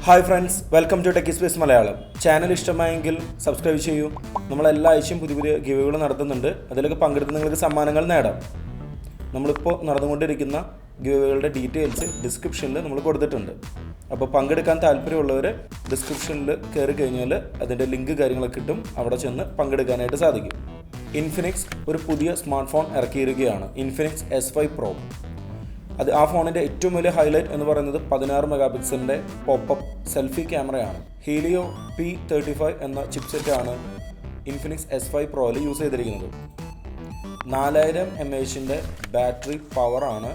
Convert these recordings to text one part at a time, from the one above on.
Hi friends, welcome to TechiSpace Malayalam. Channel ഇഷ്ടമായെങ്കിൽ subscribe ചെയ്യൂ. നമ്മൾ എല്ലാ ആഴ്ചയും പുതിയ ഗിവേകൾ നടത്തുന്നുണ്ട്. അതിലൊക്കെ പങ്കെടുത്ത് നിങ്ങൾക്ക് സമ്മാനങ്ങൾ നേടാം. നമ്മളിപ്പോൾ നടന്നുകൊണ്ടിരിക്കുന്ന ഗിവേകളുടെ ഡീറ്റെയിൽസ് ഡിസ്ക്രിപ്ഷനിൽ നമ്മൾ കൊടുത്തിട്ടുണ്ട്. അപ്പോൾ പങ്കെടുക്കാൻ താല്പര്യമുള്ളവർ ഡിസ്ക്രിപ്ഷനിൽ കയറി കഴിഞ്ഞാൽ അതിൻ്റെ ലിങ്ക് കാര്യങ്ങളൊക്കെ കിട്ടും. അവിടെ ചെന്ന് പങ്കെടുക്കാനായിട്ട് സാധിക്കും. ഇൻഫിനിക്സ് ഒരു പുതിയ സ്മാർട്ട് ഫോൺ ഇറക്കിയിരിക്കുകയാണ്. Infinix S5 Pro. അത് ആ ഫോണിൻ്റെ ഏറ്റവും വലിയ ഹൈലൈറ്റ് എന്ന് പറയുന്നത് 16 മെഗാ പിക്സലിൻ്റെ പോപ്പപ്പ് സെൽഫി ക്യാമറയാണ്. ഹീലിയോ P35 എന്ന ചിപ്സെറ്റാണ് ഇൻഫിനിക്സ് S5 Proയിൽ യൂസ് ചെയ്തിരിക്കുന്നത്. 4000 mAh ബാറ്ററി പവറാണ്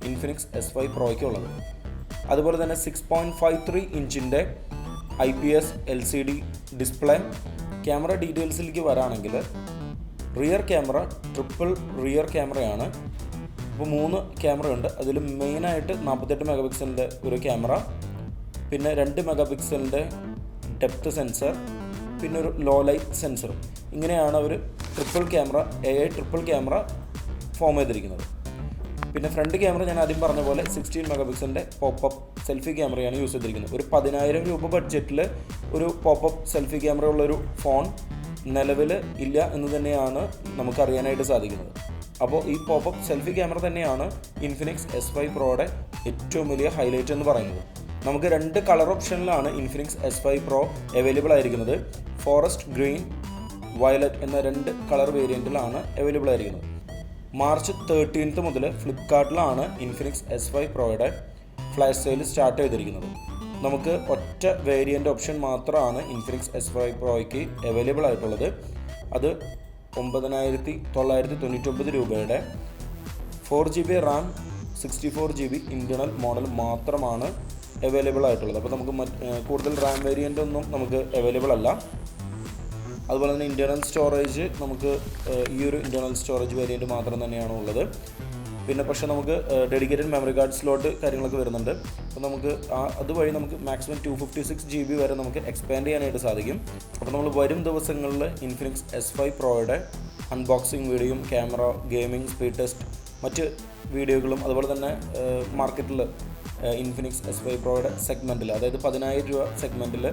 ഇൻഫിനിക്സ് S5 Proയ്ക്ക് ഉള്ളത്. അതുപോലെ തന്നെ 6.53 ഇഞ്ചിൻ്റെ IPS LCD ഡിസ്പ്ലേ. ക്യാമറ ഡീറ്റെയിൽസിലേക്ക് വരാണെങ്കിൽ റിയർ ക്യാമറ ട്രിപ്പിൾ റിയർ ക്യാമറയാണ്. അപ്പോൾ 3 ക്യാമറ ഉണ്ട്. അതിൽ മെയിനായിട്ട് 48 മെഗാ പിക്സലിൻ്റെ ഒരു ക്യാമറ, പിന്നെ 2 മെഗാ പിക്സലിൻ്റെ ഡെപ്ത് സെൻസർ, പിന്നെ ഒരു ലോ ലൈറ്റ് സെൻസറും. ഇങ്ങനെയാണ് ഒരു triple camera triple camera form ചെയ്തിരിക്കുന്നത്. പിന്നെ ഫ്രണ്ട് ക്യാമറ ഞാൻ ആദ്യം പറഞ്ഞ പോലെ 16 മെഗാ പിക്സലിൻ്റെ പോപ്പപ്പ് സെൽഫി ക്യാമറയാണ് യൂസ് ചെയ്തിരിക്കുന്നത്. ഒരു 10,000 രൂപ ബഡ്ജറ്റിൽ ഒരു പോപ്പപ്പ് സെൽഫി ക്യാമറ ഉള്ളൊരു ഫോൺ നിലവിൽ ഇല്ല എന്ന് തന്നെയാണ് നമുക്കറിയാനായിട്ട് സാധിക്കുന്നത്. അപ്പോൾ ഈ പോപ്പപ്പ് സെൽഫി ക്യാമറ തന്നെയാണ് ഇൻഫിനിക്സ് S5 Proയുടെ ഏറ്റവും വലിയ ഹൈലൈറ്റ് എന്ന് പറയുന്നത്. നമുക്ക് 2 കളർ ഓപ്ഷനിലാണ് ഇൻഫിനിക്സ് S5 Pro അവൈലബിൾ ആയിരിക്കുന്നത്. ഫോറസ്റ്റ് ഗ്രീൻ, വയലറ്റ് എന്ന 2 കളർ വേരിയൻറ്റിലാണ് അവൈലബിൾ ആയിരിക്കുന്നത്. മാർച്ച് 13 മുതൽ ഫ്ലിപ്കാർട്ടിലാണ് ഇൻഫിനിക്സ് S5 Proയുടെ ഫ്ലാഷ് സെയിൽ സ്റ്റാർട്ട് ചെയ്തിരിക്കുന്നത്. നമുക്ക് ഒറ്റ വേരിയൻ്റ് ഓപ്ഷൻ മാത്രമാണ് ഇൻഫിനിക്സ് S5 Proയ്ക്ക് അവൈലബിൾ ആയിട്ടുള്ളത്. അത് 9,999 രൂപയുടെ 4GB RAM 64GB internal model മാത്രമാണ് അവൈലബിൾ ആയിട്ടുള്ളത്. അപ്പോൾ നമുക്ക് കൂടുതൽ റാം വേരിയൻ്റ് ഒന്നും നമുക്ക് അവൈലബിൾ അല്ല. അതുപോലെ തന്നെ ഇൻറ്റേർണൽ സ്റ്റോറേജ് നമുക്ക് ഈ ഒരു ഇൻറ്റേർണൽ സ്റ്റോറേജ് വേരിയൻറ്റ് മാത്രം തന്നെയാണ് ഉള്ളത്. പിന്നെ പക്ഷേ നമുക്ക് ഡെഡിക്കേറ്റഡ് മെമ്മറി കാർഡ് സ്ലോട്ട് കാര്യങ്ങളൊക്കെ വരുന്നുണ്ട്. അപ്പോൾ നമുക്ക് അതുവഴി നമുക്ക് മാക്സിമം 256GB വരെ നമുക്ക് എക്സ്പാൻഡ് ചെയ്യാനായിട്ട് സാധിക്കും. അപ്പോൾ നമ്മൾ വരും ദിവസങ്ങളിൽ ഇൻഫിനിക്സ് S5 Proയുടെ അൺബോക്സിങ് വീഡിയോയും ക്യാമറ, ഗെയിമിംഗ്, സ്പീഡ് ടെസ്റ്റ്, മറ്റ് വീഡിയോകളും അതുപോലെ തന്നെ മാർക്കറ്റിൽ ഇൻഫിനിക്സ് S5 Proയുടെ സെഗ്മെൻറ്റിൽ, അതായത് 10,000 രൂപ സെഗ്മെൻറ്റിൽ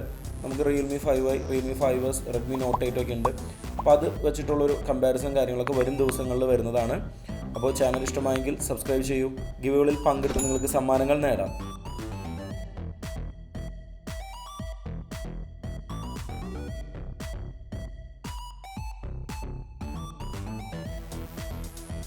നമുക്ക് Realme 5i, Realme 5s, Redmi Note 8 ഒക്കെ ഉണ്ട്. അപ്പോൾ അത് വെച്ചിട്ടുള്ളൊരു കമ്പാരിസൺ കാര്യങ്ങളൊക്കെ വരും ദിവസങ്ങളിൽ വരുന്നതാണ്. അപ്പോൾ ചാനൽ ഇഷ്ടമായെങ്കിൽ സബ്സ്ക്രൈബ് ചെയ്യൂ. ഗിവേകളിൽ പങ്കെടുത്ത് നിങ്ങൾക്ക് സമ്മാനങ്ങൾ നേടാം.